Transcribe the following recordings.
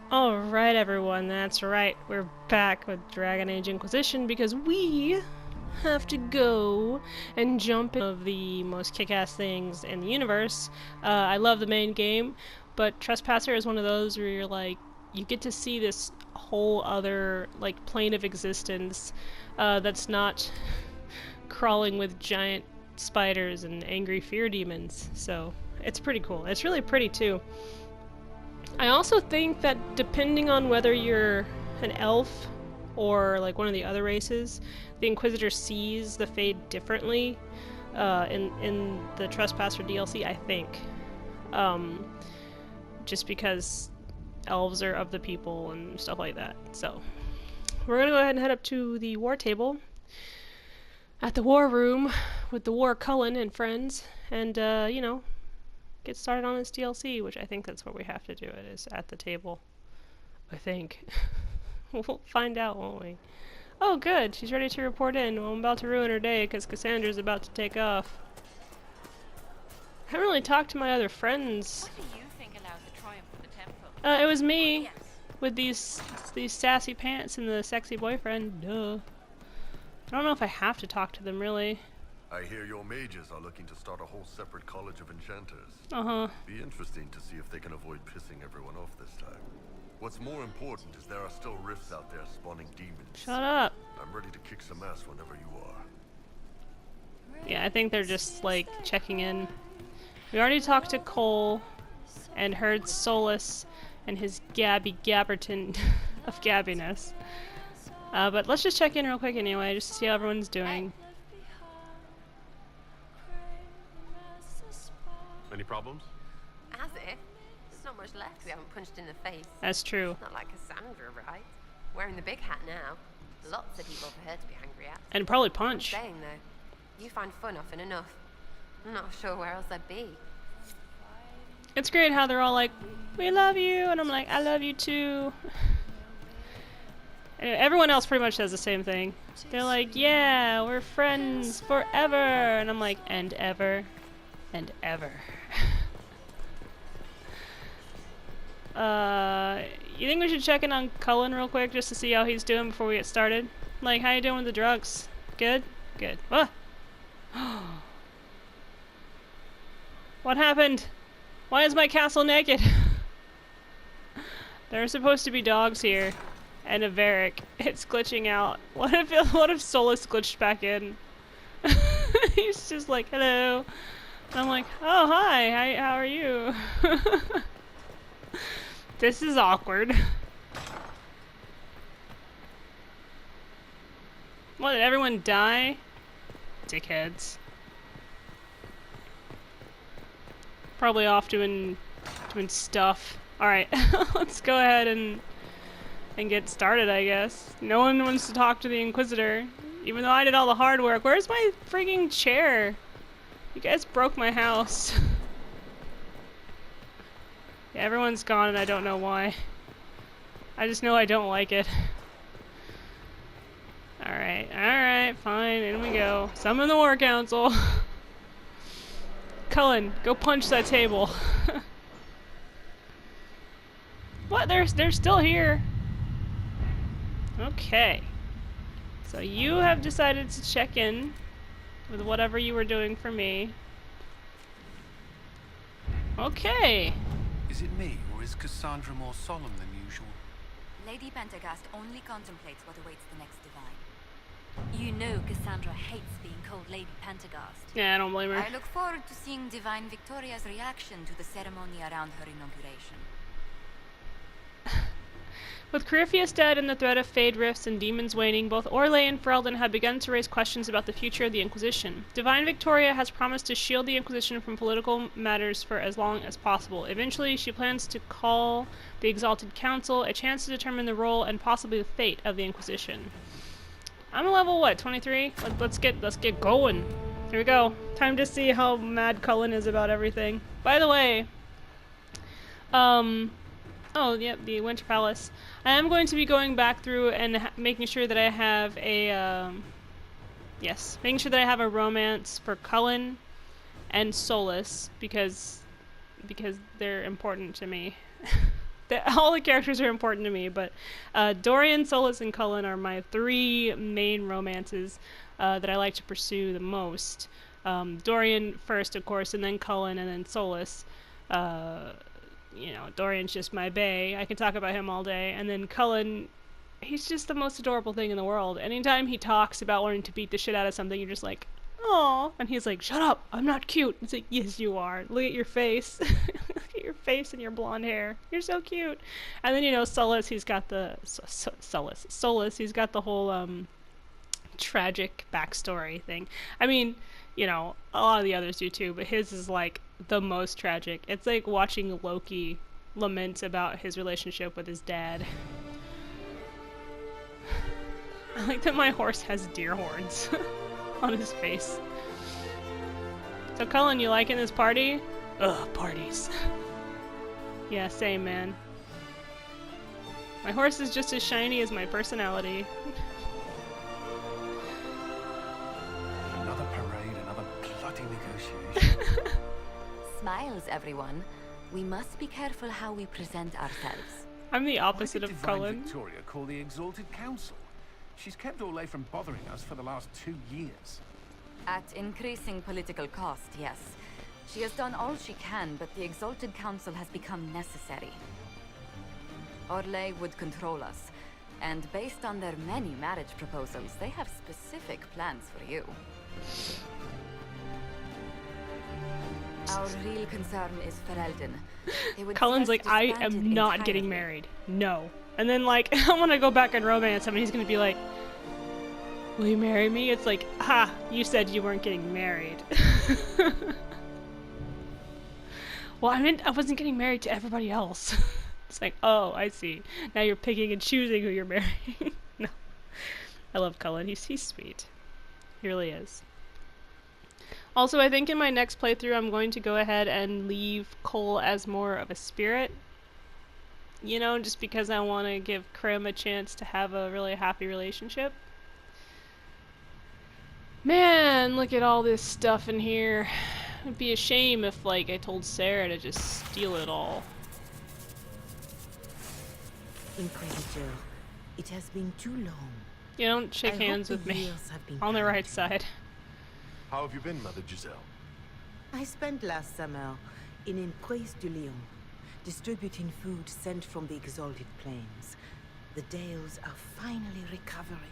Alright everyone, that's right. We're back with Dragon Age Inquisition because we have to go and jump in one of the most kick-ass things in the universe. I love the main game, but Trespasser is one of those where you're like, you get to see this whole other like plane of existence that's not crawling with giant spiders and angry fear demons. So it's pretty cool. It's really pretty too. I also think that depending on whether you're an elf or like one of the other races, the Inquisitor sees the Fade differently in the Trespasser DLC, I think. Just because elves are of the people and stuff like that. So, we're gonna go ahead and head up to the war table at the war room with the War Cullen and friends, and, you know, get started on this DLC, which I think that's where we have to do it, is at the table. I think. We'll find out, won't we? Oh, good. She's ready to report in. Well, I'm about to ruin her day because Cassandra's about to take off. I haven't really talked to my other friends. What do you think allowed the triumph of the temple? It was me Yes. with these sassy pants and the sexy boyfriend. Duh. I don't know if I have to talk to them, really. I hear your mages are looking to start a whole separate college of enchanters. Uh-huh. Be interesting to see if they can avoid pissing everyone off this time. What's more important is there are still rifts out there spawning demons. Shut up. I'm ready to kick some ass whenever you are. Yeah, I think they're just, like, checking in. We already talked to Cole and heard Solus and his Gabby Gabberton of gabbiness. But let's just check in real quick anyway, just to see how everyone's doing. Any problems? As if. There's not much left we haven't punched in the face. That's true. Not like Cassandra, right? Wearing the big hat now. Lots of people for her to be angry at. And probably punch. Saying though, you find fun often enough. I'm not sure where else I'd be. It's great how they're all like, we love you, and I'm like, I love you too. And everyone else pretty much says the same thing. They're like, yeah, we're friends forever, and I'm like, and ever, and ever. You think we should check in on Cullen real quick just to see how he's doing before we get started? Like, how you doing with the drugs? Good? Good. What? What happened? Why is my castle naked? There are supposed to be dogs here. And a Varric. It's glitching out. What if Solus glitched back in? He's just like, hello. And I'm like, oh, hi, how are you? This is awkward. What, did everyone die? Dickheads. Probably off doing stuff. Alright, let's go ahead and get started, I guess. No one wants to talk to the Inquisitor, even though I did all the hard work. Where's my freaking chair? You guys broke my house. Yeah, everyone's gone and I don't know why. I just know I don't like it. Alright, fine, in we go. Summon the War Council. Cullen, go punch that table. What? They're still here. Okay. So you have decided to check in with whatever you were doing for me. Okay. Is it me, or is Cassandra more solemn than usual? Lady Pentagast only contemplates what awaits the next divine. You know Cassandra hates being called Lady Pentagast. Yeah, I don't blame her. I look forward to seeing Divine Victoria's reaction to the ceremony around her inauguration. With Corypheus dead and the threat of Fade rifts and demons waning, both Orlais and Ferelden have begun to raise questions about the future of the Inquisition. Divine Victoria has promised to shield the Inquisition from political matters for as long as possible. Eventually, she plans to call the Exalted Council, a chance to determine the role and possibly the fate of the Inquisition. I'm a level, what, 23? Let's get going. Here we go. Time to see how mad Cullen is about everything. By the way, oh, yep, the Winter Palace. I am going to be going back through and making sure that I have a, making sure that I have a romance for Cullen and Solus, because they're important to me. all the characters are important to me, but Dorian, Solus, and Cullen are my 3 main romances that I like to pursue the most. Dorian first, of course, and then Cullen, and then Solus. You know, Dorian's just my bae. I can talk about him all day. And then Cullen, he's just the most adorable thing in the world. Anytime he talks about wanting to beat the shit out of something, you're just like, "Aw." And he's like, "Shut up, I'm not cute." It's like, "Yes, you are. Look at your face." Look at your face and your blonde hair. You're so cute. And then, you know, Solus, he's got the... Solus, he's got the whole, tragic backstory thing. I mean, you know, a lot of the others do too, but his is like the most tragic. It's like watching Loki lament about his relationship with his dad. I like that my horse has deer horns on his face. So Cullen, you liking this party? Ugh, parties. Yeah, same, man. My horse is just as shiny as my personality. Another parade, another bloody negotiation. Smiles, everyone. We must be careful how we present ourselves. I'm the Why opposite did of Divine Cullen. Victoria call the Exalted Council? She's kept Orlais from bothering us for the last 2 years. At increasing political cost, yes. She has done all she can, but the Exalted Council has become necessary. Orlais would control us, and based on their many marriage proposals, they have specific plans for you. Our real concern is Ferelden. They would Cullen's first like, "I disband am it not getting entirely. married. No." And then, like, I want to go back and romance him, and he's going to be like, "Will you marry me?" It's like, ha, you said you weren't getting married. Well, I meant I wasn't getting married to everybody else. It's like, oh, I see. Now you're picking and choosing who you're marrying. No. I love Cullen. He's sweet. He really is. Also, I think in my next playthrough, I'm going to go ahead and leave Cole as more of a spirit. You know, just because I want to give Krim a chance to have a really happy relationship. Man, look at all this stuff in here. It'd be a shame if, like, I told Sarah to just steal it all. Inquisitor, it has been too long. You don't shake I hands hope with the me. years have been On the kind right to you. side. How have you been, Mother Giselle? I spent last summer in Emprise de Lyon, distributing food sent from the Exalted Plains. The Dales are finally recovering.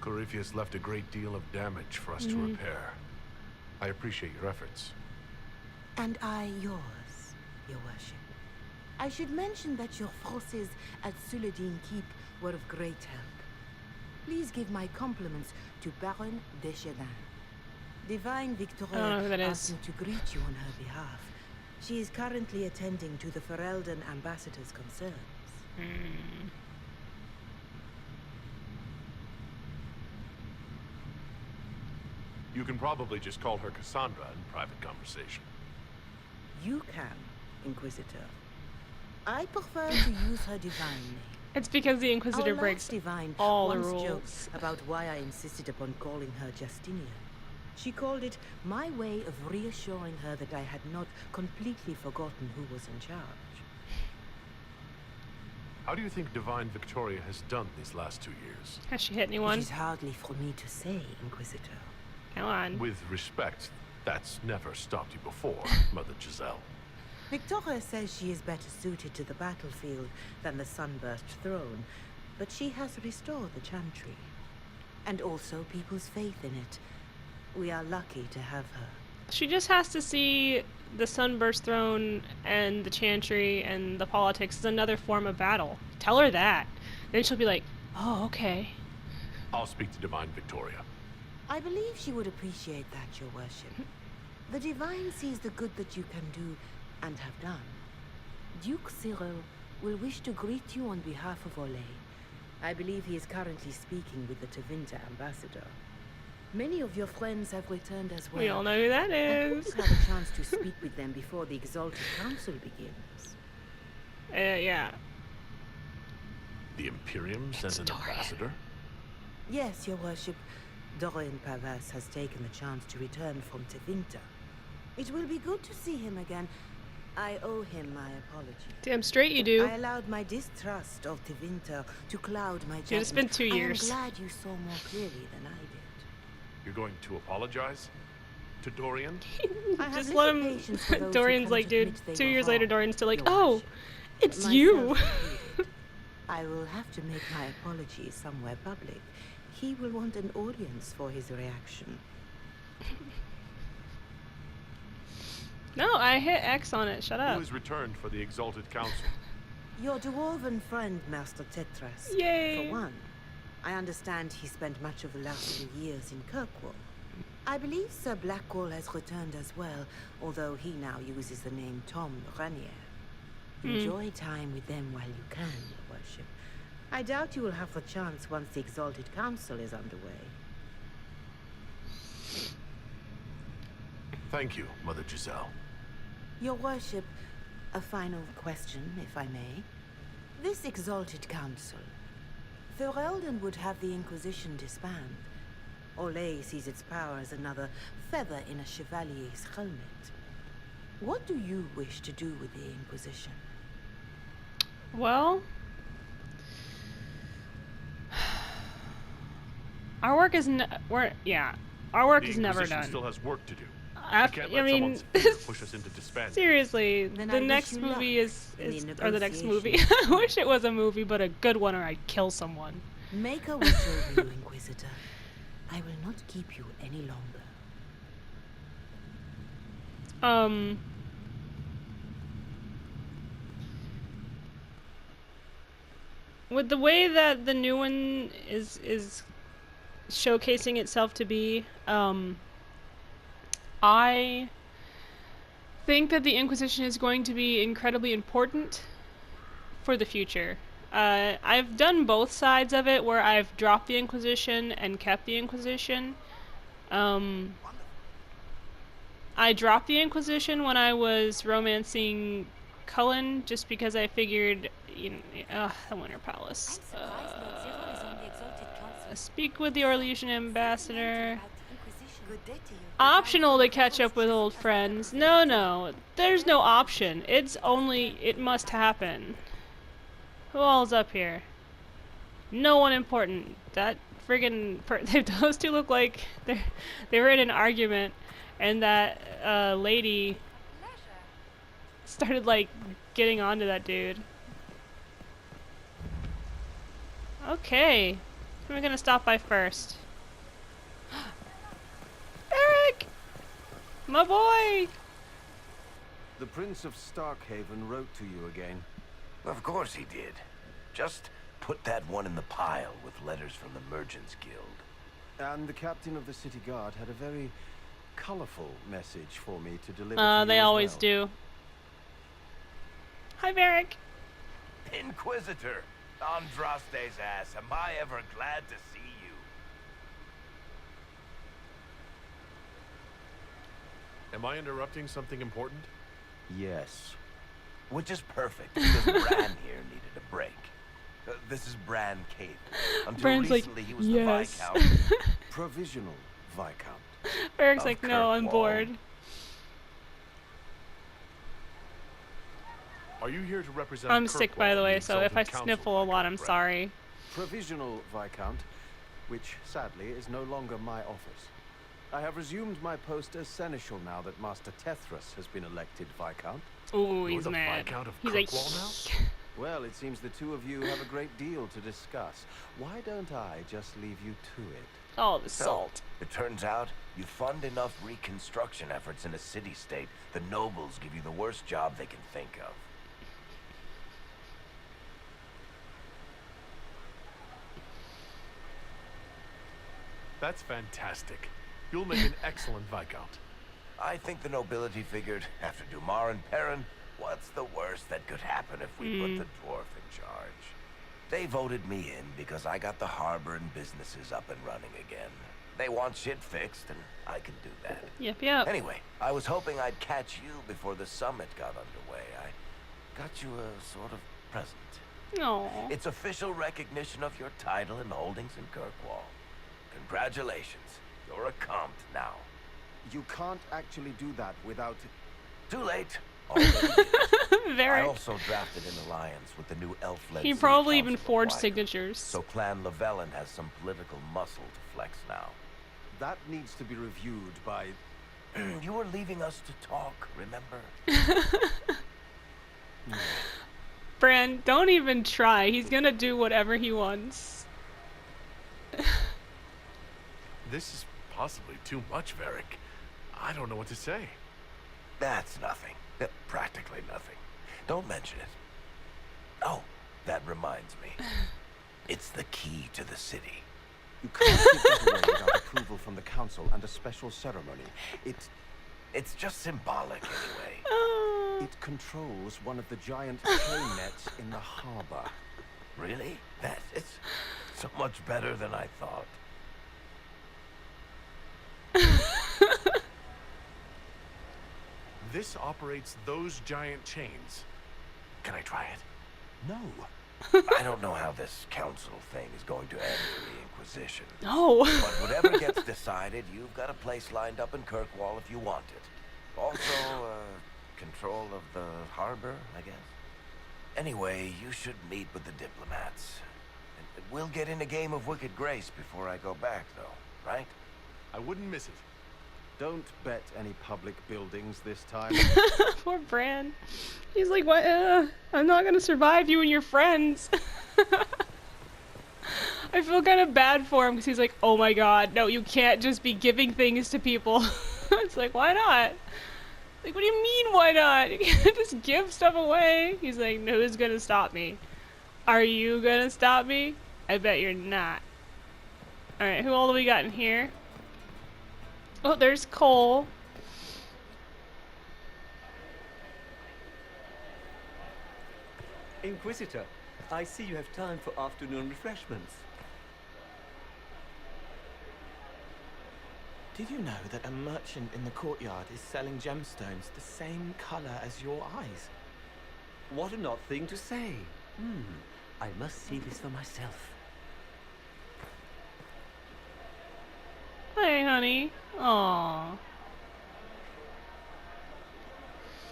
Corypheus left a great deal of damage for us to repair. I appreciate your efforts. And I yours, your worship. I should mention that your forces at Suladin Keep were of great help. Please give my compliments to Baron Deschedin. Divine I don't know Victoria who that is. asked me to greet you on her behalf. She is currently attending to the Ferelden ambassador's concerns. You can probably just call her Cassandra in private conversation. You can, Inquisitor. I prefer to use her divine name. It's because the Inquisitor Our breaks last divine all the once rules. joked about why I insisted upon calling her Justinian. She called it my way of reassuring her that I had not completely forgotten who was in charge. How do you think Divine Victoria has done these last 2 years? Has she hit It anyone? is hardly for me to say, Inquisitor. Come on. With respect, that's never stopped you before, Mother Giselle. Victoria says she is better suited to the battlefield than the Sunburst throne, but she has restored the Chantry. And also people's faith in it. We are lucky to have her. She just has to see the Sunburst Throne and the Chantry and the politics as another form of battle. Tell her that. Then she'll be like, oh, okay. I'll speak to Divine Victoria. I believe she would appreciate that, your worship. The Divine sees the good that you can do and have done. Duke Cyril will wish to greet you on behalf of Orlais. I believe he is currently speaking with the Tevinter ambassador. Many of your friends have returned as well. We all know who that I hope is. you have a chance to speak with them before the Exalted Council begins. Yeah. The Imperium sent an Dorian. ambassador? Yes, your worship. Dorian Pavas has taken the chance to return from Tevinter. It will be good to see him again, I owe him my apology. Damn straight you do. I allowed my distrust of Tevinter to cloud my judgment. Dude, it's been 2 years. I am glad you saw more clearly than I did. You're going to apologize? To Dorian? Just let him. Patience for those who Dorian's come like, to dude, admit they 2 were years later, wrong, Dorian's still like, Your oh, Worship. it's Myself you. included. I will have to make my apology somewhere public. He will want an audience for his reaction. No, I hit X on it. Shut Who up. has returned for the Exalted Council? Your dwarven friend, Master Tetras. Yay. For one, I understand he spent much of the last few years in Kirkwall. I believe Sir Blackwall has returned as well, although he now uses the name Tom Ranier. Enjoy time with them while you can, Your Worship. I doubt you will have the chance once the Exalted Council is underway. Thank you, Mother Giselle. Your Worship, a final question, if I may. This Exalted Council, Thorelden would have the Inquisition disband. Olay sees its power as another feather in a chevalier's helmet. What do you wish to do with the Inquisition? Well, our work is our work The is never Inquisition done. still has work to do. I Can't I let mean, someone's finger push us into disbanding. seriously, Then the I wish next you movie luck is in the or the next movie. negotiations. I wish it was a movie, but a good one, or I'd kill someone. Make a wish over you, Inquisitor. I will not keep you any longer. With the way that the new one is showcasing itself to be, I think that the Inquisition is going to be incredibly important for the future. I've done both sides of it, where I've dropped the Inquisition and kept the Inquisition. I dropped the Inquisition when I was romancing Cullen, just because I figured, you know, the Winter Palace. Speak with the Orlesian ambassador. Optional to catch up with old friends. No, there's no option. It's only, it must happen. Who all's up here? No one important. That friggin' those two look like they were in an argument, and that lady started like getting onto that dude. Okay, who am I gonna stop by first? Eric, my boy. The Prince of Starkhaven wrote to you again. Of course he did. Just put that one in the pile with letters from the Merchants Guild. And the captain of the city guard had a very colorful message for me to deliver to you They as always well. do. Hi, Varric. Inquisitor! Andraste's ass, am I ever glad to see you. Am I interrupting something important? Yes. Which is perfect, because Bran here needed a break. This is Bran Cave. Until Bran's like, recently, he was yes. the Viscount. Provisional Viscount. Varric's Of like, no, I'm Kirkwall. bored. Are you here to represent I'm sick, by the Kirkwall way, and so if I Exalted Council, sniffle a lot, I'm Bran? sorry. Provisional Viscount, which sadly is no longer my office. I have resumed my post as Seneschal now that Master Tethras has been elected Viscount. Ooh, You're he's the mad. Viscount of He's like, Kirkwall Well, it seems the two of you have a great deal to discuss. Why don't I just leave you to it? oh, the So, salt. it turns out, you fund enough reconstruction efforts in a city-state, the nobles give you the worst job they can think of. That's fantastic. You'll make an excellent Viscount. I think the nobility figured, after Dumar and Perrin, what's the worst that could happen if we put the dwarf in charge? They voted me in because I got the harbor and businesses up and running again. They want shit fixed, and I can do that. Yep. Anyway, I was hoping I'd catch you before the summit got underway. I got you a sort of present. No. It's official recognition of your title and holdings in Kirkwall. Congratulations. You're a compt now. You can't actually do that without... Too late. Already did. I Very. also drafted an alliance with the new elf-led He City probably Council even of forged Wycombe. signatures. So Clan Llewellyn has some political muscle to flex now. That needs to be reviewed by... You were leaving us to talk, remember? Bran, don't even try. He's gonna do whatever he wants. This is possibly too much, Varric. I don't know what to say. That's nothing. Practically nothing. Don't mention it. Oh, that reminds me. It's the key to the city. You can't give that away without approval from the council and a special ceremony. It's just symbolic anyway. It controls one of the giant chain nets in the harbor. Really? That is so much better than I thought. This operates those giant chains. Can I try it? No. I don't know how this council thing is going to end for the Inquisition. No. But whatever gets decided, you've got a place lined up in Kirkwall if you want it. Also, control of the harbor, I guess. Anyway, you should meet with the diplomats. And we'll get in a game of Wicked Grace before I go back, though, right? I wouldn't miss it. Don't bet any public buildings this time. Poor Bran. He's like, what? I'm not gonna survive you and your friends. I feel kind of bad for him because he's like, oh my god, no, you can't just be giving things to people. It's like, why not? Like, what do you mean, why not? You can't just give stuff away. He's like, no, who's gonna stop me? Are you gonna stop me? I bet you're not. Alright, who all do we got in here? Oh, there's Cole. Inquisitor, I see you have time for afternoon refreshments. Did you know that a merchant in the courtyard is selling gemstones the same color as your eyes? What an odd thing to say. I must see this for myself. Hey, honey. Aww.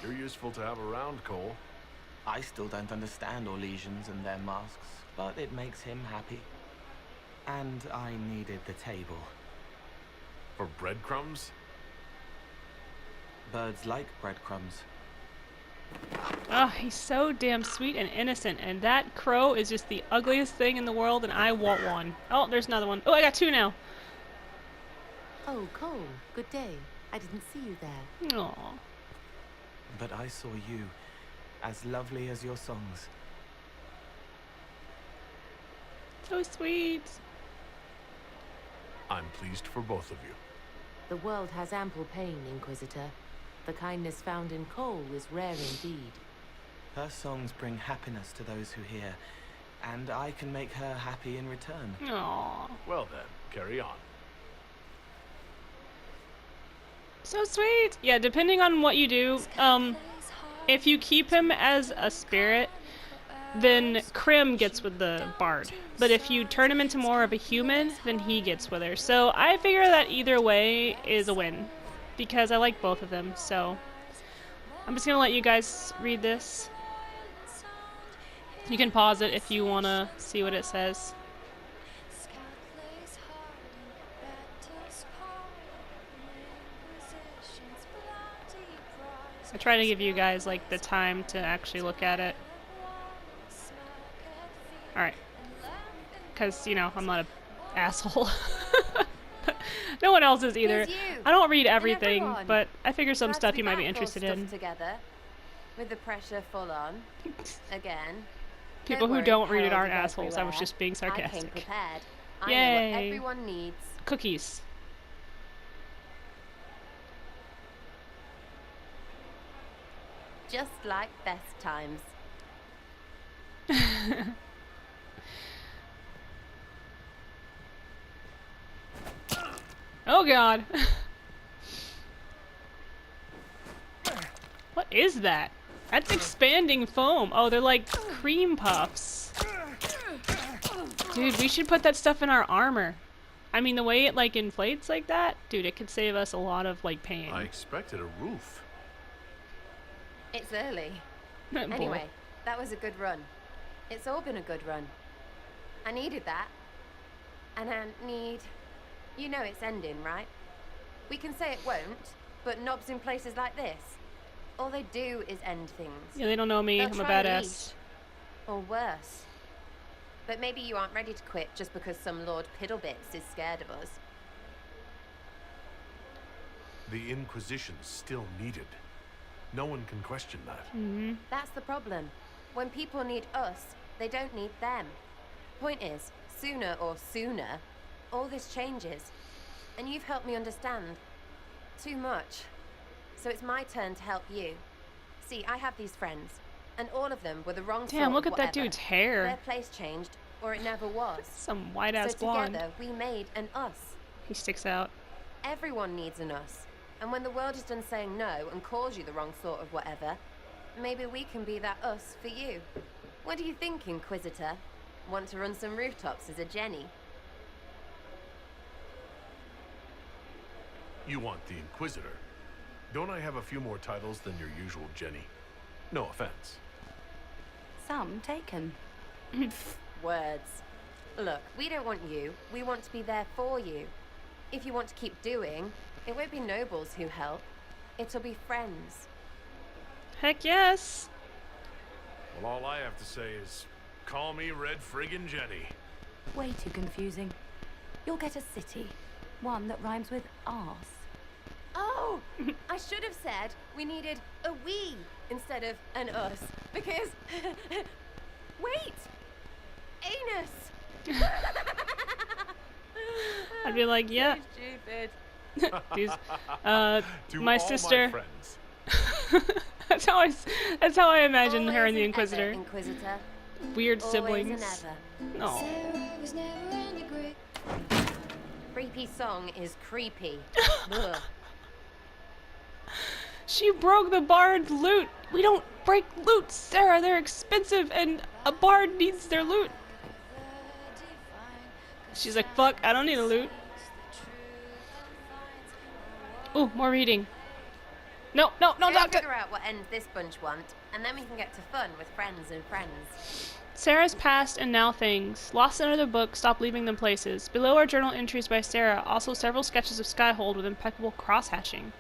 You're useful to have around, Cole. I still don't understand Orlesians and their masks, but it makes him happy. And I needed the table. For breadcrumbs? Birds like breadcrumbs. Oh, he's so damn sweet and innocent, and that crow is just the ugliest thing in the world, and I want one. Oh, there's another one. Oh, I got two now. Oh, Cole, good day. I didn't see you there. Aww. But I saw you, as lovely as your songs. So sweet. I'm pleased for both of you. The world has ample pain, Inquisitor. The kindness found in Cole is rare indeed. Her songs bring happiness to those who hear, and I can make her happy in return. Aww. Well then, carry on. So sweet. Yeah, depending on what you do, if you keep him as a spirit, then Krim gets with the bard. But if you turn him into more of a human, then he gets with her. So I figure that either way is a win, because I like both of them. So I'm just gonna let you guys read this. You can pause it if you wanna see what it says. I try to give you guys like the time to actually look at it. Alright. Because, you know, I'm not an asshole. No one else is either. I don't read everything, but I figure some stuff you might be interested in. Together, with the pressure full on. Again. People who don't read it aren't assholes. I was just being I came sarcastic. prepared. I know Yay. what everyone needs. Cookies. Just like best times. Oh god. What is that? That's expanding foam. Oh, they're like cream puffs. Dude, we should put that stuff in our armor. I mean, the way it like inflates like that, dude, it could save us a lot of like pain. I expected a roof. It's early. Bull. Anyway, that was a good run. It's all been a good run. I needed that. And I need... You know it's ending, right? We can say it won't, but knobs in places like this, all they do is end things. Yeah, they don't know me. They'll I'm a try and badass. leave. Or worse. But maybe you aren't ready to quit just because some Lord Piddlebits is scared of us. The Inquisition's still needed. No one can question that. That's the problem. When people need us, they don't need them. Point is, sooner, all this changes. And you've helped me understand. Too much. So it's my turn to help you. See, I have these friends, and all of them were the wrong sort Damn, look of at that whatever. dude's hair. Their place changed, or it never was. Some white-ass so blonde. together, we made an us. He sticks out. Everyone needs an us. And when the world is done saying no and calls you the wrong sort of whatever, maybe we can be that us for you. What do you think, Inquisitor? Want to run some rooftops as a Jenny? You want the Inquisitor. Don't I have a few more titles than your usual Jenny? No offense. Some taken. Words. Look, we don't want you. We want to be there for you. If you want to keep doing, it won't be nobles who help. It'll be friends. Heck yes. Well, all I have to say is, call me Red Friggin' Jenny. Way too confusing. You'll get a city. One that rhymes with arse. Oh! I should have said we needed a we instead of an us. Because... Wait! Anus! I'd be like, yeah. So stupid. These, To my all sister. my friends. that's how I imagine her and the Always and Inquisitor. ever, Inquisitor. Weird Always siblings. and ever. No. Creepy song is creepy. Ugh. She broke the bard loot. We don't break loot, Sarah. They're expensive, and a bard needs their loot. She's like, fuck, I don't need a loot. Ooh, more reading. No, Go doctor. figure out what end this bunch want, and then we can get to fun with friends and friends. Sarah's past and now things. Lost in another book, stop leaving them places. Below are journal entries by Sarah, also several sketches of Skyhold with impeccable cross-hatching.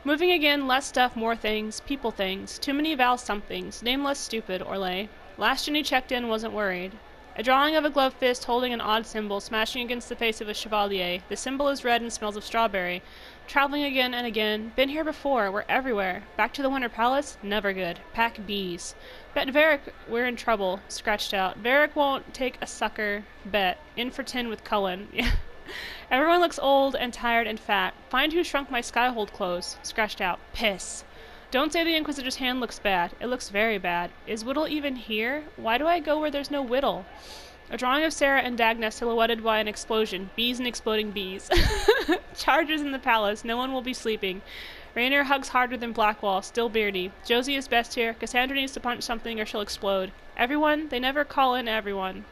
Moving again, less stuff, more things, people things. Too many Val somethings. Nameless, stupid, Orlais. Last Jenny checked in, wasn't worried. A drawing of a gloved fist holding an odd symbol, smashing against the face of a chevalier. The symbol is red and smells of strawberry. Traveling again and again. Been here before. We're everywhere. Back to the Winter Palace? Never good. Pack bees. Bet Varric we're in trouble. Scratched out. Varric won't take a sucker. Bet. In for 10 with Cullen. Everyone looks old and tired and fat. Find who shrunk my Skyhold clothes. Scratched out. Piss. Don't say the Inquisitor's hand looks bad. It looks very bad. Is Whittle even here? Why do I go where there's no Whittle? A drawing of Sarah and Dagna silhouetted by an explosion. Bees and exploding bees. Chargers in the palace. No one will be sleeping. Rainier hugs harder than Blackwall. Still beardy. Josie is best here. Cassandra needs to punch something or she'll explode. Everyone? They never call in everyone.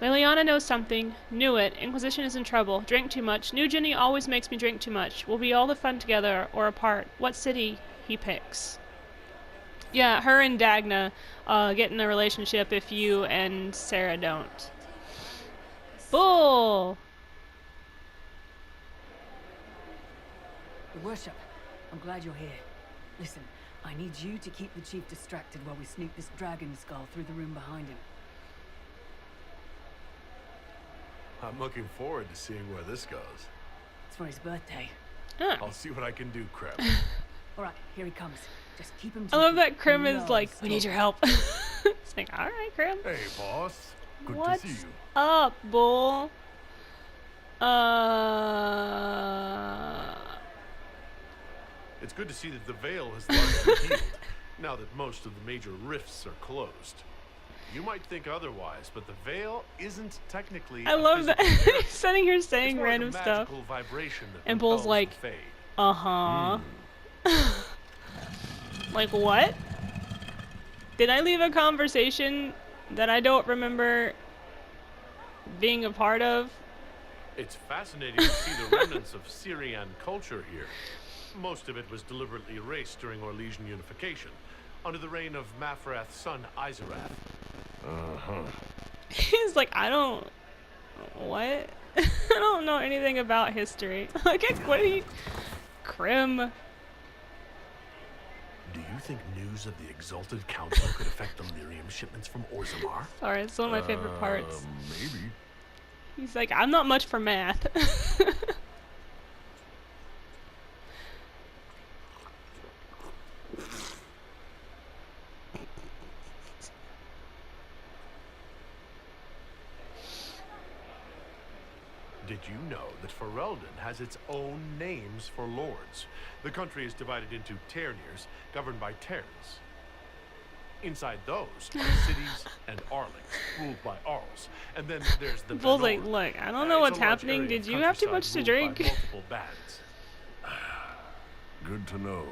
Liliana knows something. Knew it. Inquisition is in trouble. Drank too much. New Ginny always makes me drink too much. We'll be all the fun together or apart. What city he picks. Yeah, her and Dagna get in a relationship if you and Sarah don't. Bull! Your Worship, I'm glad you're here. Listen, I need you to keep the Chief distracted while we sneak this dragon skull through the room behind him. I'm looking forward to seeing where this goes. It's for his birthday. Ah. I'll see what I can do, Crab. Alright, here he comes. Just keep him I love talking. that Krim He is loves like, we need talking. your help. It's like, alright, Krim. Hey, boss. Good What's to see you. up, Bull? It's good to see that the veil has largely healed, now that most of the major rifts are closed. You might think otherwise, but the veil isn't technically I a love that. physical barrier. He's sitting here It's saying more random like a stuff. magical vibration that And Bull's repels like, the fade. uh-huh. Like, what? Did I leave a conversation that I don't remember being a part of? It's fascinating to see the remnants of Syrian culture here. Most of it was deliberately erased during Orlesian unification, under the reign of Mafrath's son, Izarath. Uh-huh. He's like, I don't... What? I don't know anything about history. Like, what are you... Crim. Do you think news of the Exalted Council could affect the lyrium shipments from Orzammar? Sorry, it's one of my favorite parts. Maybe. He's like, I'm not much for math. Did you know that Ferelden has its own names for lords? The country is divided into Ternirs, governed by Terns. Inside those are cities and Arlings, ruled by Arls. And then there's the Bull's like, Vanor. look, I don't know what's It's a large happening. area Did of you have too much countryside to ruled by drink? multiple bands. Good to know.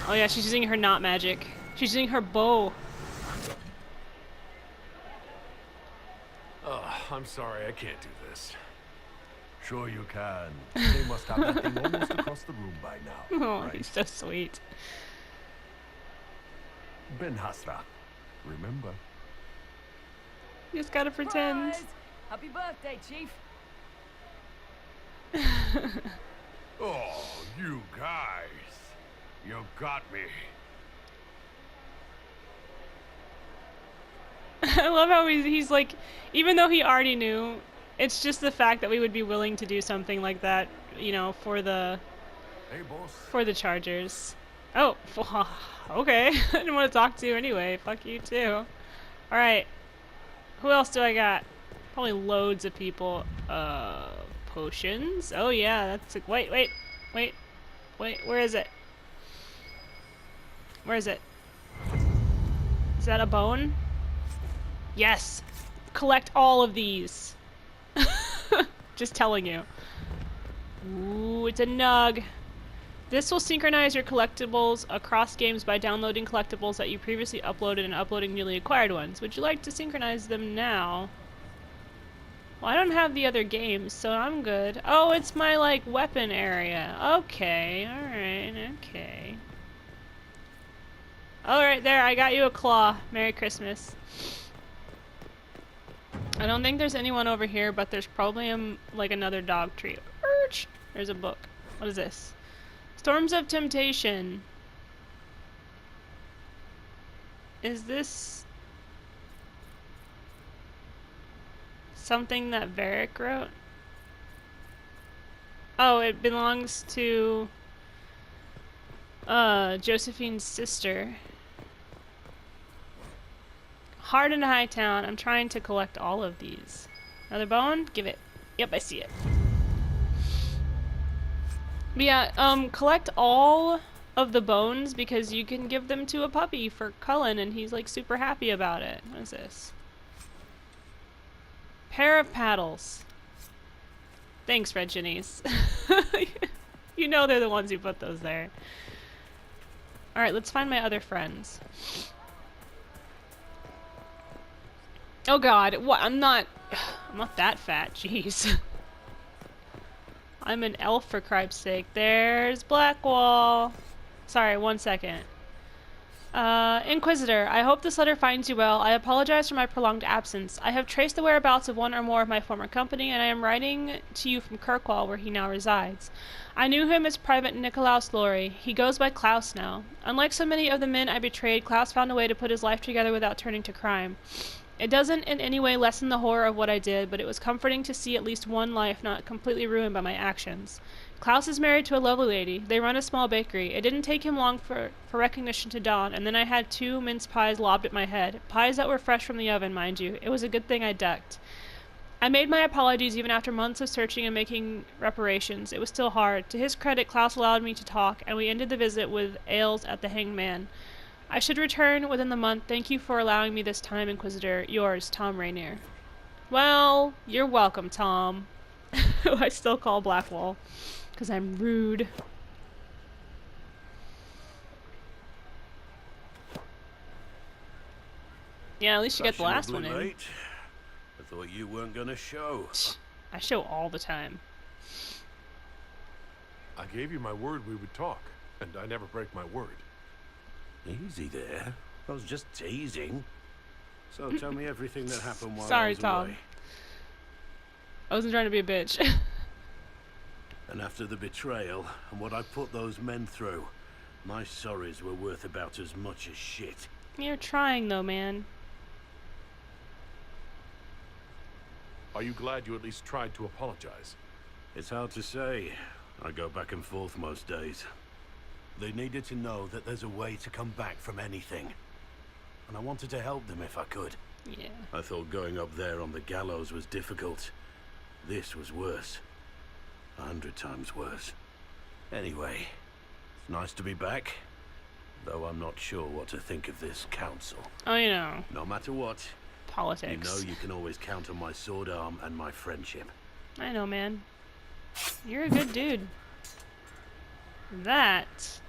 Oh yeah, she's using her knot magic. She's using her bow. I'm sorry, I can't do this. Sure you can. They must have that thing almost across the room by now. Oh, right? he's so sweet. Ben Hasra. Remember? You just gotta pretend. Surprise! Happy birthday, Chief. Oh, you guys. You got me. I love how he's like, even though he already knew, it's just the fact that we would be willing to do something like that, you know, for the Chargers. Oh, okay. I didn't want to talk to you anyway. Fuck you too. Alright. Who else do I got? Probably loads of people. Potions? Oh yeah, that's a, wait, where is it? Where is it? Is that a bone? Yes! Collect all of these. Just telling you. Ooh, it's a nug. This will synchronize your collectibles across games by downloading collectibles that you previously uploaded and uploading newly acquired ones. Would you like to synchronize them now? Well, I don't have the other games, so I'm good. Oh, it's my, like, weapon area. Okay, alright, okay. Alright, there, I got you a claw. Merry Christmas. I don't think there's anyone over here, but there's probably, like, another dog tree. Urch! There's a book. What is this? Storms of Temptation. Is this something that Varric wrote? Oh, it belongs to Josephine's sister. Hard in Hightown. I'm trying to collect all of these. Another bone? Give it. Yep, I see it. But yeah, collect all of the bones because you can give them to a puppy for Cullen and he's like super happy about it. What is this? Pair of paddles. Thanks, Red Jennies. You know they're the ones who put those there. Alright, let's find my other friends. Oh god, what? I'm not that fat, jeez. I'm an elf for cripe's sake. There's Blackwall. Sorry, 1 second. Inquisitor, I hope this letter finds you well. I apologize for my prolonged absence. I have traced the whereabouts of one or more of my former company, and I am writing to you from Kirkwall, where he now resides. I knew him as Private Nikolaus Lorry. He goes by Klaus now. Unlike so many of the men I betrayed, Klaus found a way to put his life together without turning to crime. It doesn't in any way lessen the horror of what I did, but it was comforting to see at least one life not completely ruined by my actions. Klaus is married to a lovely lady. They run a small bakery. It didn't take him long for recognition to dawn, and then I had 2 mince pies lobbed at my head. Pies that were fresh from the oven, mind you. It was a good thing I ducked. I made my apologies even after months of searching and making reparations. It was still hard. To his credit, Klaus allowed me to talk, and we ended the visit with ales at the Hanged Man. I should return within the month. Thank you for allowing me this time, Inquisitor. Yours, Tom Rainier. Well, you're welcome, Tom. Who I still call Blackwall. Because I'm rude. Yeah, at least you got the last one in. Late. I thought you weren't gonna show. I show all the time. I gave you my word we would talk, and I never break my word. Easy there. I was just teasing. So tell me everything that happened while I Sorry, was Tom. away. I wasn't trying to be a bitch. And after the betrayal and what I put those men through, my sorries were worth about as much as shit. You're trying though, man. Are you glad you at least tried to apologize? It's hard to say. I go back and forth most days. They needed to know that there's a way to come back from anything. And I wanted to help them if I could. Yeah. I thought going up there on the gallows was difficult. This was worse. 100 times worse. Anyway, it's nice to be back. Though I'm not sure what to think of this council. Oh, you know. No matter what, Politics. you know you can always count on my sword arm and my friendship. I know, man. You're a good dude. That...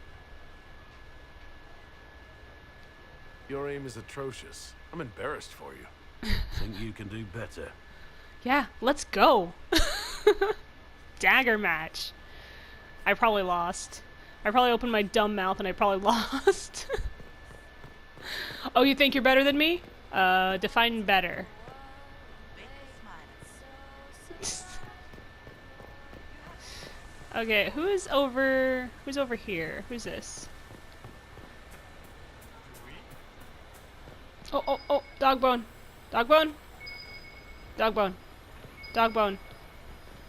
Your aim is atrocious. I'm embarrassed for you. Think you can do better? Yeah, let's go. Dagger match. I probably lost. I probably opened my dumb mouth and I probably lost. Oh, you think you're better than me? Define better. Okay, who's over here? Who's this? Oh, dog bone. Dog bone. Dog bone. Dog bone.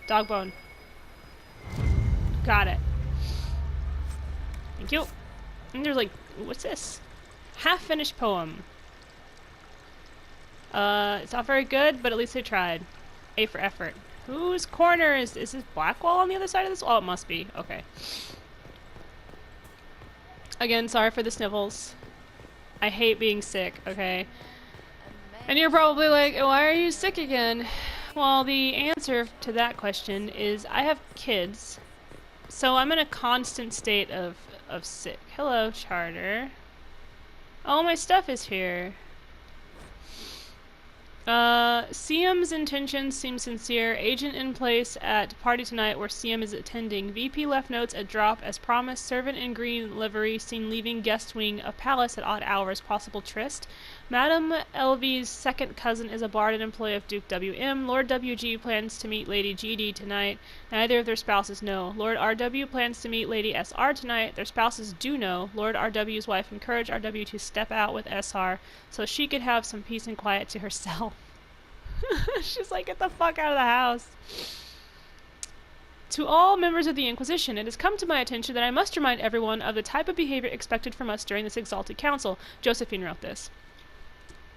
Dog bone. Got it. Thank you. And there's like, what's this? Half-finished poem. It's not very good, but at least I tried. A for effort. Whose corner is this Blackwall on the other side of this? Oh, it must be. Okay. Again, sorry for the sniffles. I hate being sick, okay? And you're probably like, why are you sick again? Well, the answer to that question is I have kids. So I'm in a constant state of sick. Hello, Charter. All my stuff is here. CM's intentions seem sincere. Agent in place at party tonight where CM is attending. VP left notes at drop as promised. Servant in green livery seen leaving guest wing of palace at odd hours. Possible tryst. Madame LV's second cousin is a bard and employee of Duke WM. Lord WG plans to meet Lady GD tonight. Neither of their spouses know. Lord RW plans to meet Lady SR tonight. Their spouses do know. Lord RW's wife encouraged RW to step out with SR so she could have some peace and quiet to herself. She's like, get the fuck out of the house. To all members of the Inquisition, it has come to my attention that I must remind everyone of the type of behavior expected from us during this exalted council. Josephine wrote this.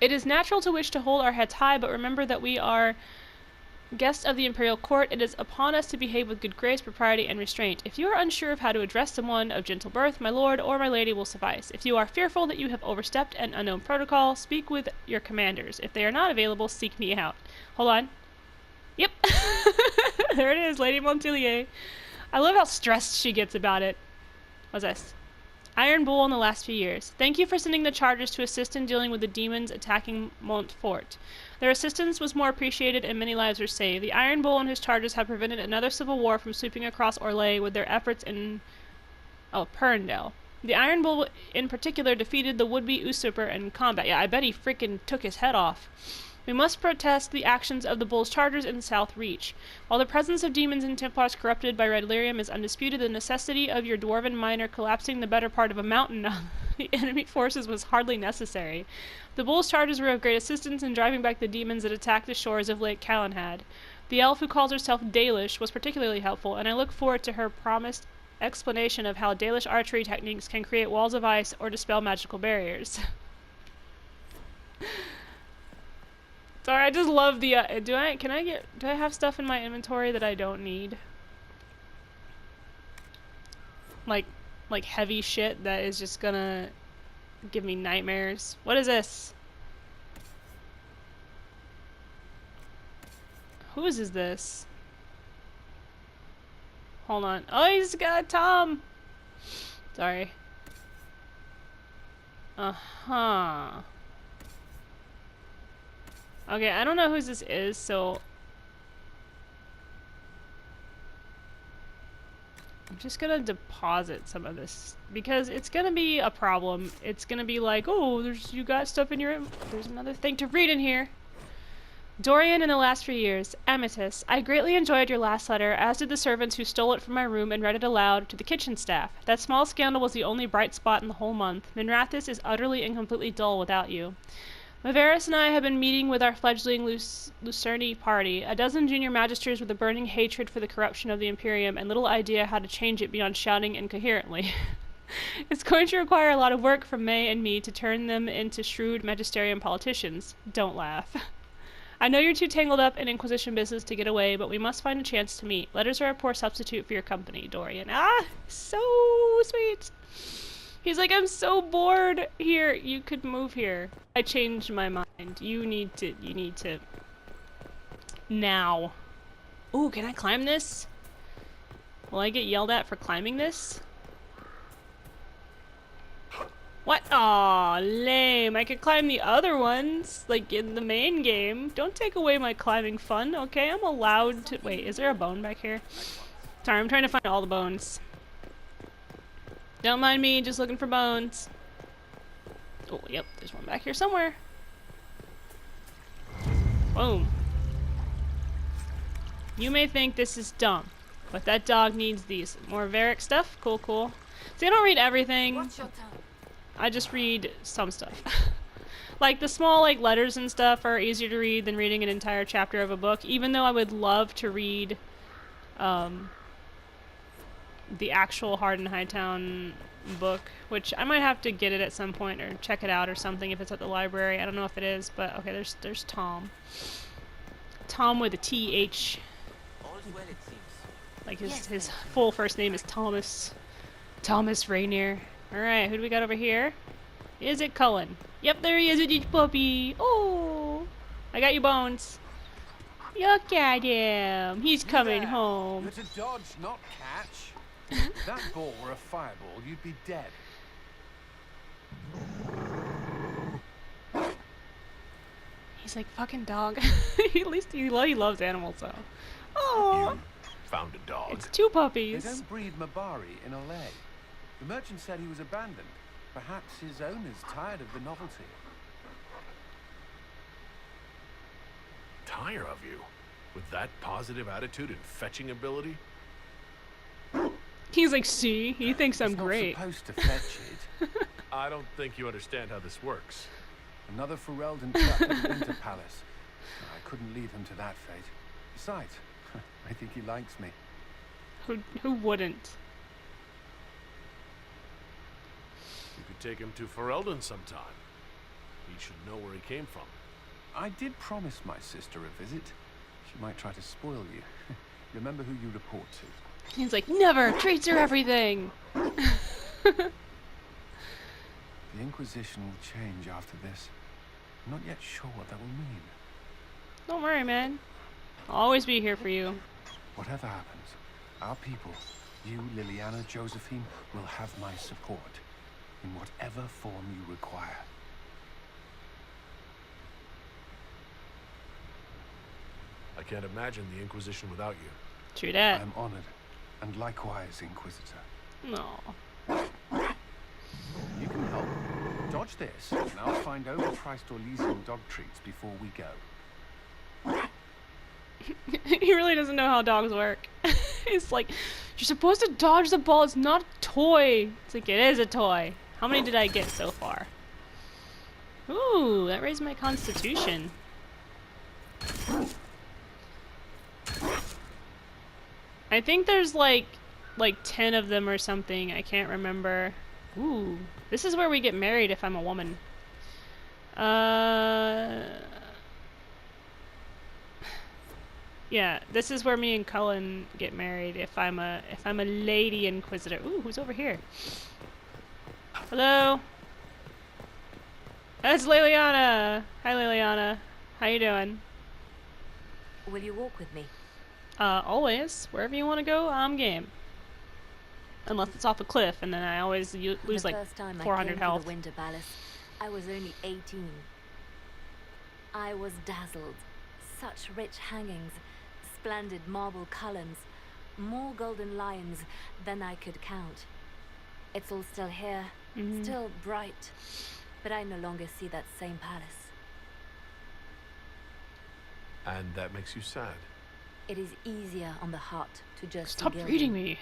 It is natural to wish to hold our heads high, but remember that we are guests of the imperial court. It is upon us to behave with good grace, propriety, and restraint. If you are unsure of how to address someone of gentle birth, my lord or my lady will suffice. If you are fearful that you have overstepped an unknown protocol, speak with your commanders. If they are not available, seek me out. Hold on. Yep. There it is, Lady Montilier. I love how stressed she gets about it. What's this? Iron Bull in the last few years. Thank you for sending the chargers to assist in dealing with the demons attacking Montfort. Their assistance was more appreciated and many lives were saved. The Iron Bull and his chargers have prevented another civil war from sweeping across Orlais with their efforts in... Perndale. The Iron Bull in particular defeated the would-be usurper in combat. Yeah, I bet he freaking took his head off. We must protest the actions of the Bull's chargers in the South Reach. While the presence of demons and Templars corrupted by red lyrium is undisputed, the necessity of your dwarven miner collapsing the better part of a mountain on the enemy forces was hardly necessary. The Bull's chargers were of great assistance in driving back the demons that attacked the shores of Lake Calenhad. The elf who calls herself Dalish was particularly helpful, and I look forward to her promised explanation of how Dalish archery techniques can create walls of ice or dispel magical barriers. Sorry, I just love the, do I have stuff in my inventory that I don't need? Like heavy shit that is just gonna give me nightmares. What is this? Whose is this? Hold on. Oh, he's got Tom! Sorry. Uh-huh. Okay, I don't know whose this is, so... I'm just gonna deposit some of this because it's gonna be a problem. It's gonna be like, oh, you got stuff in your, there's another thing to read in here. Dorian, in the last few years. Amethyst, I greatly enjoyed your last letter, as did the servants who stole it from my room and read it aloud to the kitchen staff. That small scandal was the only bright spot in the whole month. Minrathous is utterly and completely dull without you. Maveris and I have been meeting with our fledgling Lucerni party, a dozen junior magisters with a burning hatred for the corruption of the Imperium and little idea how to change it beyond shouting incoherently. It's going to require a lot of work from May and me to turn them into shrewd magisterium politicians. Don't laugh. I know you're too tangled up in Inquisition business to get away, but we must find a chance to meet. Letters are a poor substitute for your company, Dorian. Ah, so sweet. He's like, I'm so bored here. You could move here. I changed my mind. You need to. Now. Ooh, can I climb this? Will I get yelled at for climbing this? What? Aw, lame. I could climb the other ones, like in the main game. Don't take away my climbing fun, okay? I'm allowed to. Wait, is there a bone back here? Sorry, I'm trying to find all the bones. Don't mind me, just looking for bones. Oh, yep, there's one back here somewhere. Boom. You may think this is dumb, but that dog needs these. More Varric stuff? Cool, cool. See, I don't read everything. I just read some stuff. Like, the small, like, letters and stuff are easier to read than reading an entire chapter of a book, even though I would love to read, the actual Hardin Hightown book, which I might have to get it at some point or check it out or something if it's at the library. I don't know if it is, but okay, there's Tom. Tom with a T-H. Like his full first name is Thomas. Thomas Rainier. Alright, who do we got over here? Is it Cullen? Yep, there he is with his puppy. Oh! I got your bones. Look at him. He's coming home. You're to dodge, not catch. If that ball were a fireball, you'd be dead. He's like, fucking dog. At least he loves animals, though. Oh, You found a dog. it's two puppies. They don't breed Mabari in Olay. The merchant said he was abandoned. Perhaps his owners tired of the novelty. Tire of you? With that positive attitude and fetching ability? He's like, see, he thinks I'm great. Not supposed to fetch it. I don't think you understand how this works. Another Ferelden trap in the Winter Palace. I couldn't leave him to that fate. Besides, I think he likes me. Who wouldn't? You could take him to Ferelden sometime. He should know where he came from. I did promise my sister a visit. She might try to spoil you. Remember who you report to. He's like, never! Treats are everything! The Inquisition will change after this. I'm not yet sure what that will mean. Don't worry, man. I'll always be here for you. Whatever happens, our people, you, Liliana, Josephine, will have my support. In whatever form you require. I can't imagine the Inquisition without you. True that. I'm honored. And likewise, Inquisitor. No. You can help. Dodge this, and I'll find overpriced Orlesian dog treats before we go. He really doesn't know how dogs work. It's like, you're supposed to dodge the ball, it's not a toy. It's like, it is a toy. How many did I get so far? Ooh, that raised my constitution. I think there's like 10 of them or something. I can't remember. Ooh, this is where we get married if I'm a woman. Yeah, this is where me and Cullen get married if I'm a lady inquisitor. Ooh, who's over here? Hello. That's Liliana. Hi, Liliana. How you doing? Will you walk with me? Always. Wherever you want to go, I'm game. Unless it's off a cliff, and then I always lose like 400 health. The Winter Palace, I was only 18. I was dazzled. Such rich hangings, splendid marble columns, More golden lions than I could count. It's all still here, still bright, but I no longer see that same palace. And that makes you sad. It is easier on the heart to just Stop gild reading them. me.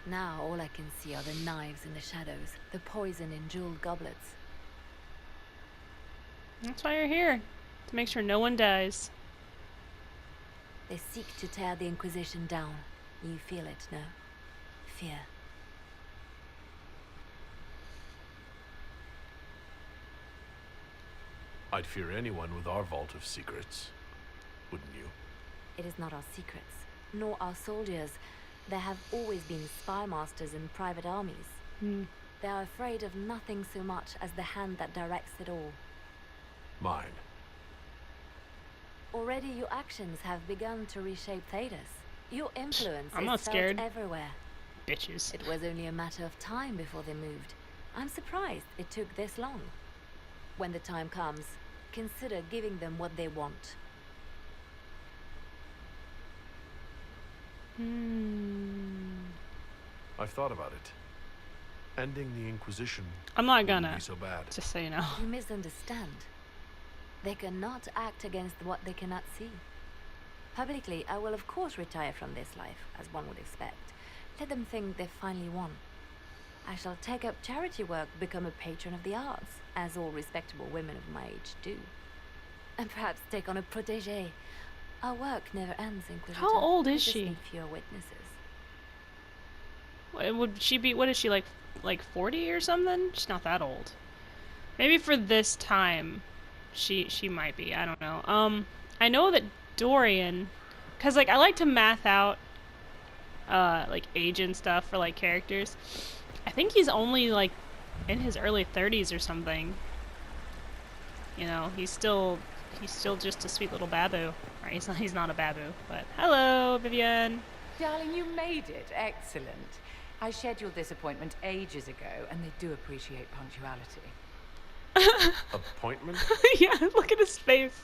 Now all I can see are the knives in the shadows, the poison in jeweled goblets. That's why you're here. To make sure no one dies. They seek to tear the Inquisition down. You feel it, no? Fear. I'd fear anyone with our vault of secrets. Wouldn't you? It is not our secrets, nor our soldiers. There have always been spy masters and private armies. They are afraid of nothing so much as the hand that directs it all. Mine. Already your actions have begun to reshape Thedas. Your influence I'm is not felt scared. everywhere. Bitches. It was only a matter of time before they moved. I'm surprised it took this long. When the time comes, consider giving them what they want. I've thought about it. Ending the Inquisition I'm not wouldn't gonna. be so bad. Just so you know. You misunderstand. They cannot act against what they cannot see. Publicly, I will of course retire from this life, as one would expect. Let them think they've finally won. I shall take up charity work, become a patron of the arts, as all respectable women of my age do. And perhaps take on a protégé. Our work never ends, Inquisitor. How old We is just she? need fewer witnesses. Would she be, what is she, like 40 or something? She's not that old. Maybe for this time, she might be. I don't know. I know that Dorian, because, like, I like to math out, like, age and stuff for, like, characters. I think he's only, like, in his early 30s or something. You know, he's still just a sweet little babu. Or he's not a babu, but hello, Vivian. Darling, you made it. Excellent. I scheduled this appointment ages ago, and they do appreciate punctuality. Appointment? Yeah, look at his face.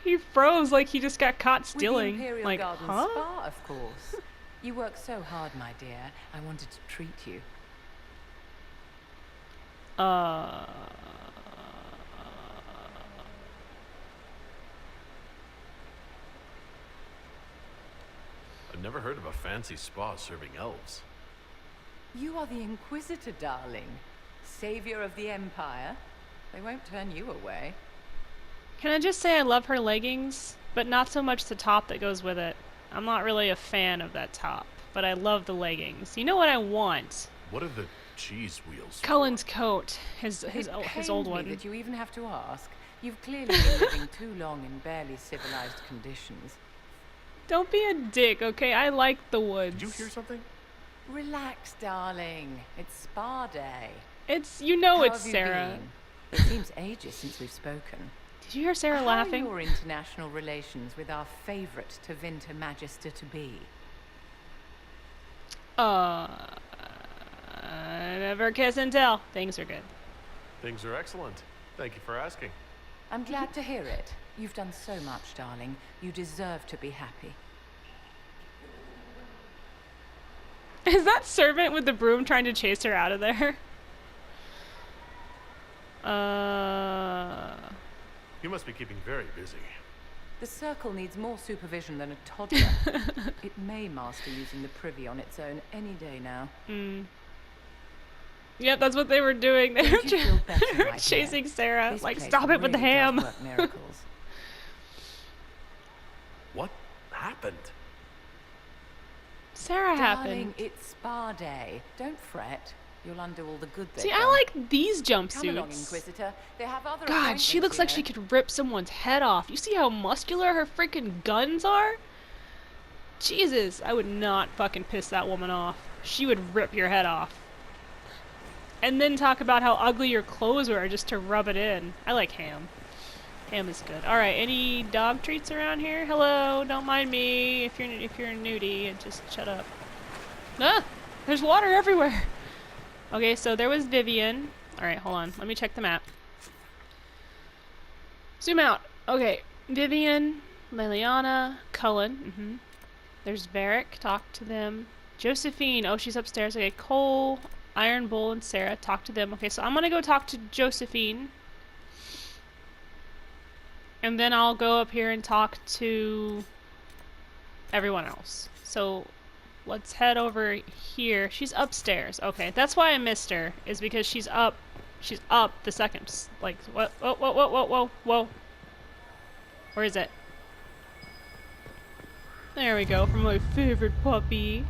He froze like he just got caught stealing. With the Imperial Like, Garden huh? Spa, of course. You work so hard, my dear. I wanted to treat you. I've never heard of a fancy spa serving elves. You are the Inquisitor, darling. Savior of the Empire. They won't turn you away. Can I just say I love her leggings, but not so much the top that goes with it. I'm not really a fan of that top, but I love the leggings. You know what I want? What are the cheese wheels? Cullen's coat, his old Me one. that you even have to ask. You've clearly been living too long in barely civilized conditions. Don't be a dick, okay? I like the woods. Did you hear something? Relax, darling. It's spa day. It's, you know, How it's have you Sarah. been? It seems ages since we've spoken. Did you hear Sarah How laughing? are your international relations with our favorite Tevinter Magister to be? Never kiss and tell. Things are good. Things are excellent. Thank you for asking. I'm glad to hear it. You've done so much, darling. You deserve to be happy. Is that servant with the broom trying to chase her out of there? You must be keeping very busy. The circle needs more supervision than a toddler. It may master using the privy on its own any day now. Yep, that's what they were doing. They were, Don't you feel better, they were my dear? chasing Sarah. This Like, place stop it with the really does ham. work miracles. What happened? Sarah happened. Darling, it's spa day. Don't fret. You'll undo all the good they've See, done. I like these Come along, jumpsuits. Inquisitor. They have other God, she looks like she could rip someone's head off. You see how muscular her freaking guns are? Jesus, I would not fucking piss that woman off. She would rip your head off. And then talk about how ugly your clothes were just to rub it in. I like ham. Ham is good. All right, any dog treats around here? Hello, don't mind me if you're a nudie. Just shut up. Ah, there's water everywhere. Okay, so there was Vivian. All right, hold on. Let me check the map. Zoom out. Okay, Vivian, Liliana, Cullen. There's Varric, talk to them. Josephine, oh, she's upstairs. Okay, Cole, Iron Bull, and Sarah, talk to them. Okay, so I'm gonna go talk to Josephine. And then I'll go up here and talk to everyone else. So let's head over here. She's upstairs. Okay, that's why I missed her, is because she's up. She's up the second. Like, what? Whoa, whoa, whoa, whoa, whoa, whoa. Where is it? There we go, from my favorite puppy.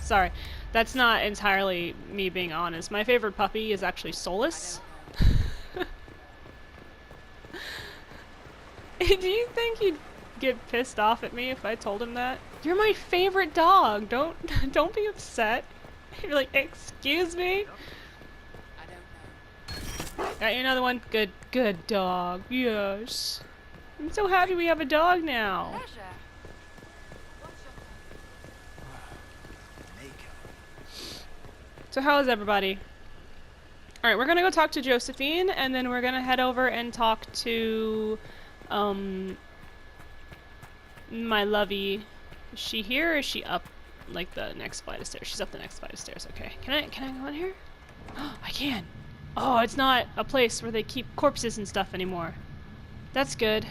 Sorry, that's not entirely me being honest. My favorite puppy is actually Solus. Do you think he'd get pissed off at me if I told him that? You're my favorite dog. Don't be upset. You're like, excuse me? Got you another one? Good dog. Yes. I'm so happy we have a dog now. So how is everybody? Alright, we're gonna go talk to Josephine, and then we're gonna head over and talk to my lovey. Is she here or is she up like the next flight of stairs? She's up the next flight of stairs, okay. Can I go in here? I can. Oh, it's not a place where they keep corpses and stuff anymore. That's good.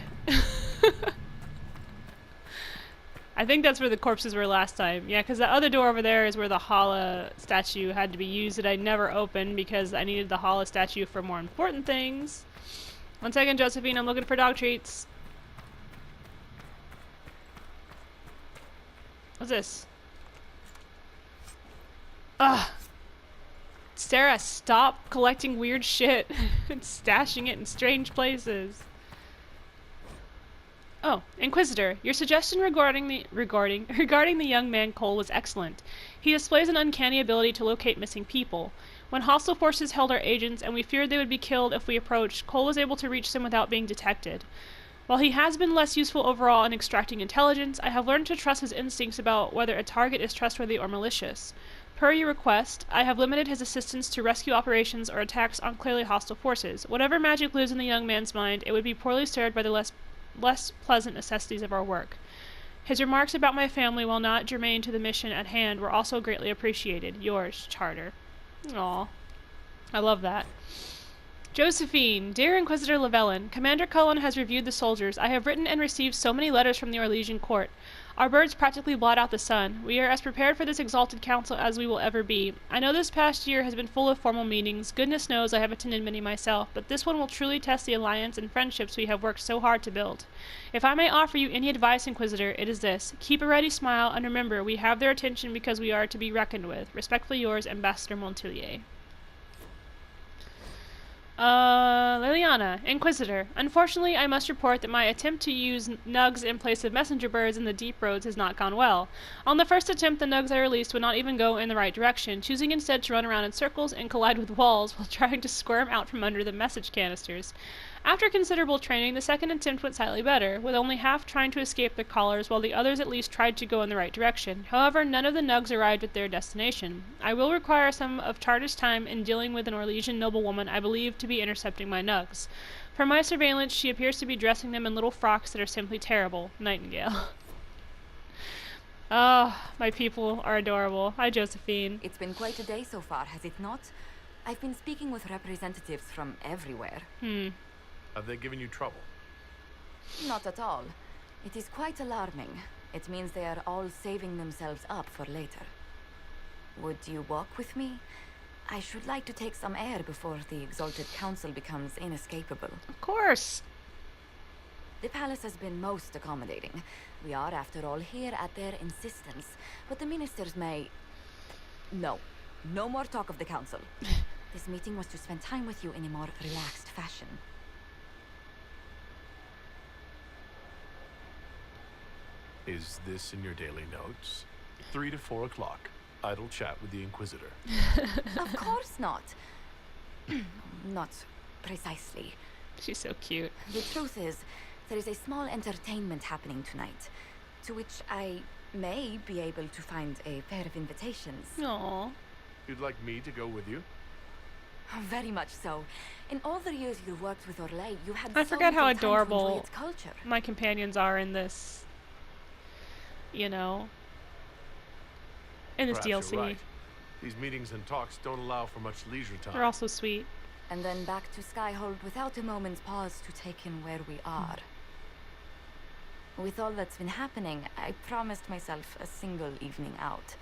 I think that's where the corpses were last time. Yeah, because the other door over there is where the Hala statue had to be used that I never opened because I needed the Hala statue for more important things. 1 second, Josephine, I'm looking for dog treats. What's this? Ugh. Sarah, stop collecting weird shit and stashing it in strange places. Oh, Inquisitor, your suggestion regarding the young man Cole was excellent. He displays an uncanny ability to locate missing people. When hostile forces held our agents and we feared they would be killed if we approached, Cole was able to reach them without being detected. While he has been less useful overall in extracting intelligence, I have learned to trust his instincts about whether a target is trustworthy or malicious. Per your request, I have limited his assistance to rescue operations or attacks on clearly hostile forces. Whatever magic lives in the young man's mind, it would be poorly served by the less pleasant necessities of our work. His remarks about my family, while not germane to the mission at hand, were also greatly appreciated. Yours, Charter. Aw. I love that. Josephine, dear Inquisitor Llewellyn, Commander Cullen has reviewed the soldiers. I have written and received so many letters from the Orlesian court. Our birds practically blot out the sun. We are as prepared for this exalted council as we will ever be. I know this past year has been full of formal meetings. Goodness knows I have attended many myself, but this one will truly test the alliance and friendships we have worked so hard to build. If I may offer you any advice, Inquisitor, it is this. Keep a ready smile, and remember, we have their attention because we are to be reckoned with. Respectfully yours, Ambassador Montilier. Liliana, Inquisitor. Unfortunately, I must report that my attempt to use nugs in place of messenger birds in the deep roads has not gone well. On the first attempt, the nugs I released would not even go in the right direction, choosing instead to run around in circles and collide with walls while trying to squirm out from under the message canisters. After considerable training, the second attempt went slightly better, with only half trying to escape their collars, while the others at least tried to go in the right direction. However, none of the nugs arrived at their destination. I will require some of Charter's time in dealing with an Orlesian noblewoman I believe to be intercepting my nugs. From my surveillance, she appears to be dressing them in little frocks that are simply terrible. Nightingale. Ah, my people are adorable. Hi, Josephine. It's been quite a day so far, has it not? I've been speaking with representatives from everywhere. Have they given you trouble? Not at all. It is quite alarming. It means they are all saving themselves up for later. Would you walk with me? I should like to take some air before the Exalted Council becomes inescapable. Of course! The palace has been most accommodating. We are, after all, here at their insistence. But the ministers may... No. No more talk of the council. This meeting was to spend time with you in a more relaxed fashion. Is this in your daily notes? 3 to 4 o'clock. Idle chat with the Inquisitor. Of course not. Not precisely. She's so cute. The truth is, there is a small entertainment happening tonight, to which I may be able to find a pair of invitations. Aww. You'd like me to go with you? Very much so. In all the years you worked with Orlais, you had I so forgot how little time to enjoy adorable its culture. my companions are in this. You know, in this Perhaps DLC. you're right. These meetings and talks don't allow for much leisure time. They're also sweet. And then back to Skyhold without a moment's pause to take in where we are. With all that's been happening, I promised myself a single evening out.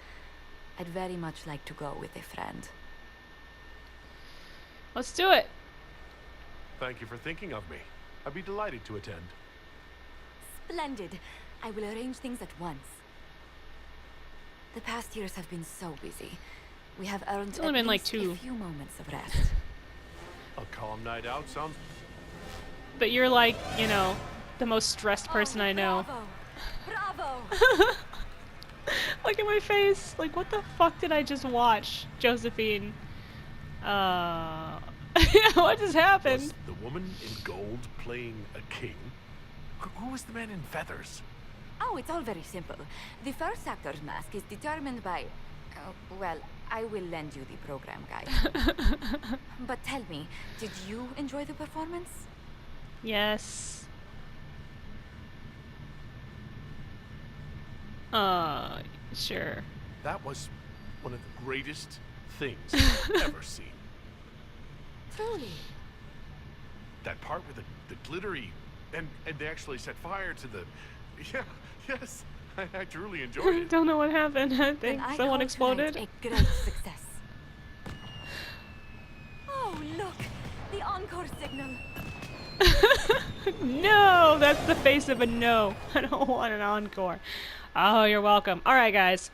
I'd very much like to go with a friend. Let's do it. Thank you for thinking of me. I'd be delighted to attend. Splendid. I will arrange things at once. The past years have been so busy. We have earned It's only at been like least 2. a few moments of rest. A calm night out sounds... But you're like, you know, the most stressed person I know. Bravo! Look at my face. Like, what the fuck did I just watch, Josephine? What just happened? Was the woman in gold playing a king? Who was the man in feathers? Oh, it's all very simple. The first actor's mask is determined by... well, I will lend you the program guide. But tell me, did you enjoy the performance? Yes. Sure. That was one of the greatest things I've ever seen. Truly. That part with the glittery, and they actually set fire to the... Yeah, yes, I truly enjoyed I it. don't know what happened. I think Then I someone call exploded. tonight a great success. Oh, look! The encore signal! No! That's the face of a no. I don't want an encore. Oh, you're welcome. Alright, guys.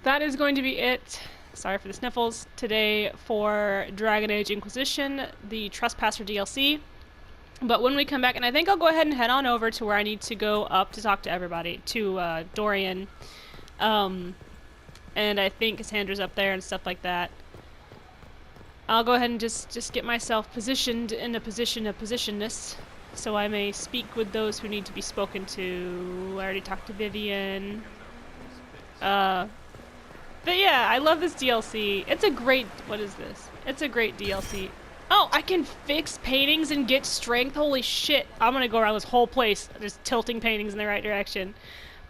That is going to be it. Sorry for the sniffles. Today for Dragon Age Inquisition, the Trespasser DLC. But when we come back, and I think I'll go ahead and head on over to where I need to go up to talk to everybody, to Dorian. And I think Cassandra's up there and stuff like that. I'll go ahead and just get myself positioned in a position of positionness, so I may speak with those who need to be spoken to. I already talked to Vivian. But yeah, I love this DLC. It's a great... What is this? It's a great DLC. Oh, I can fix paintings and get strength. Holy shit. I'm gonna go around this whole place just tilting paintings in the right direction.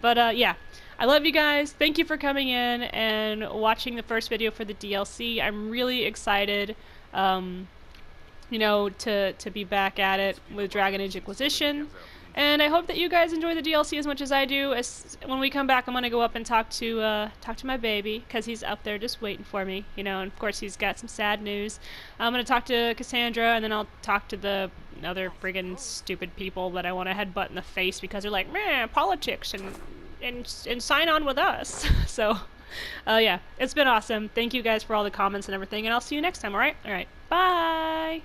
But yeah, I love you guys. Thank you for coming in and watching the first video for the DLC. I'm really excited, you know, to be back at it with Dragon Age Inquisition. And I hope that you guys enjoy the DLC as much as I do. When we come back, I'm gonna go up and talk to my baby, because he's up there just waiting for me, you know. And of course, he's got some sad news. I'm gonna talk to Cassandra, and then I'll talk to the other friggin' stupid people that I want to headbutt in the face because they're like, man, politics and sign on with us. So, yeah, it's been awesome. Thank you guys for all the comments and everything, and I'll see you next time. All right, bye.